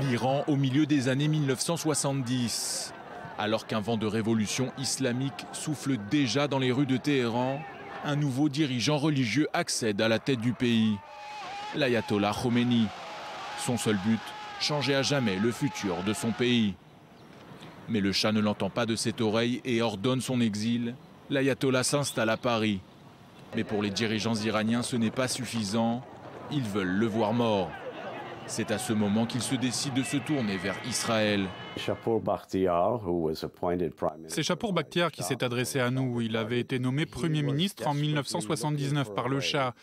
L'Iran au milieu des années 1970. Alors qu'un vent de révolution islamique souffle déjà dans les rues de Téhéran, un nouveau dirigeant religieux accède à la tête du pays, l'ayatollah Khomeini. Son seul but, changer à jamais le futur de son pays. Mais le Shah ne l'entend pas de cette oreille et ordonne son exil. L'ayatollah s'installe à Paris. Mais pour les dirigeants iraniens, ce n'est pas suffisant. Ils veulent le voir mort. C'est à ce moment qu'ils se décident de se tourner vers Israël. C'est Shapour Bakhtiar qui s'est adressé à nous. Il avait été nommé Premier ministre en 1979 par le Shah.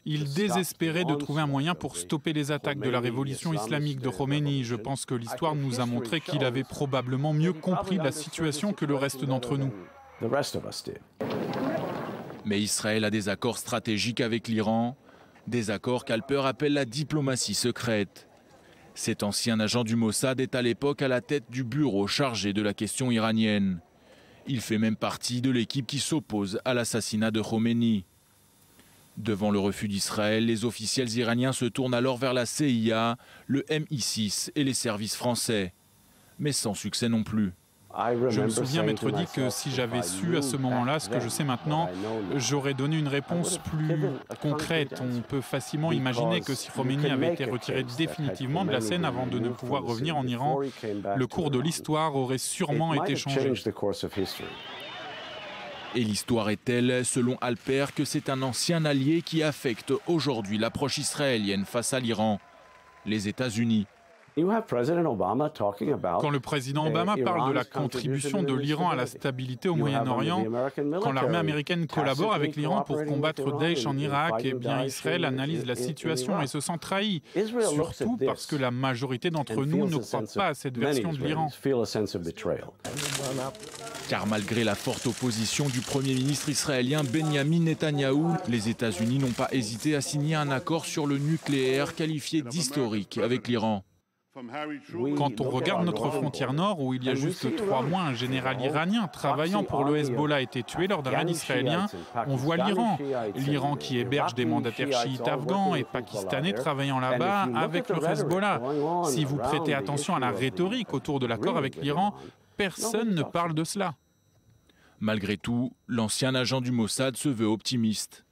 Il désespérait de trouver un moyen pour stopper les attaques de la révolution islamique de Khomeini. Je pense que l'histoire nous a montré qu'il avait probablement mieux compris la situation que le reste d'entre nous. Mais Israël a des accords stratégiques avec l'Iran, des accords qu'Alper appelle la diplomatie secrète. Cet ancien agent du Mossad est à l'époque à la tête du bureau chargé de la question iranienne. Il fait même partie de l'équipe qui s'oppose à l'assassinat de Khomeini. Devant le refus d'Israël, les officiels iraniens se tournent alors vers la CIA, le MI6 et les services français. Mais sans succès non plus. Je me souviens m'être dit que si j'avais su à ce moment-là ce que je sais maintenant, j'aurais donné une réponse plus concrète. On peut facilement imaginer que si Khomeini avait été retiré définitivement de la scène avant de ne pouvoir revenir en Iran, le cours de l'histoire aurait sûrement été changé. Et l'histoire est telle, selon Alper, que c'est un ancien allié qui affecte aujourd'hui l'approche israélienne face à l'Iran, les États-Unis. Quand le président Obama parle de la contribution de l'Iran à la stabilité au Moyen-Orient, quand l'armée américaine collabore avec l'Iran pour combattre Daesh en Irak, eh bien Israël analyse la situation et se sent trahi, surtout parce que la majorité d'entre nous ne croit pas à cette version de l'Iran. Car malgré la forte opposition du Premier ministre israélien Benyamin Netanyahou, les États-Unis n'ont pas hésité à signer un accord sur le nucléaire qualifié d'historique avec l'Iran. Quand on regarde notre frontière nord, où il y a juste 3 mois, un général iranien travaillant pour le Hezbollah a été tué lors d'un raid israélien, on voit l'Iran. L'Iran qui héberge des mandataires chiites afghans et pakistanais travaillant là-bas avec le Hezbollah. Si vous prêtez attention à la rhétorique autour de l'accord avec l'Iran, personne ne parle de cela. Malgré tout, l'ancien agent du Mossad se veut optimiste.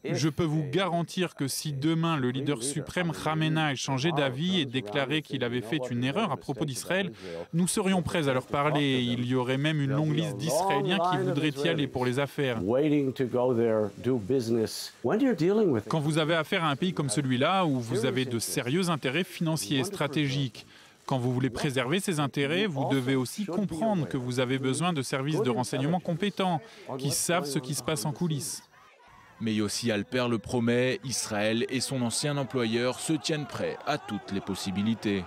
Je peux vous garantir que si demain le leader suprême Khamenei changeait d'avis et déclarait qu'il avait fait une erreur à propos d'Israël, nous serions prêts à leur parler. Il y aurait même une longue liste d'Israéliens qui voudraient y aller pour les affaires. Quand vous avez affaire à un pays comme celui-là, où vous avez de sérieux intérêts financiers et stratégiques, quand vous voulez préserver ces intérêts, vous devez aussi comprendre que vous avez besoin de services de renseignement compétents, qui savent ce qui se passe en coulisses. Mais Yossi Alper le promet, Israël et son ancien employeur se tiennent prêts à toutes les possibilités.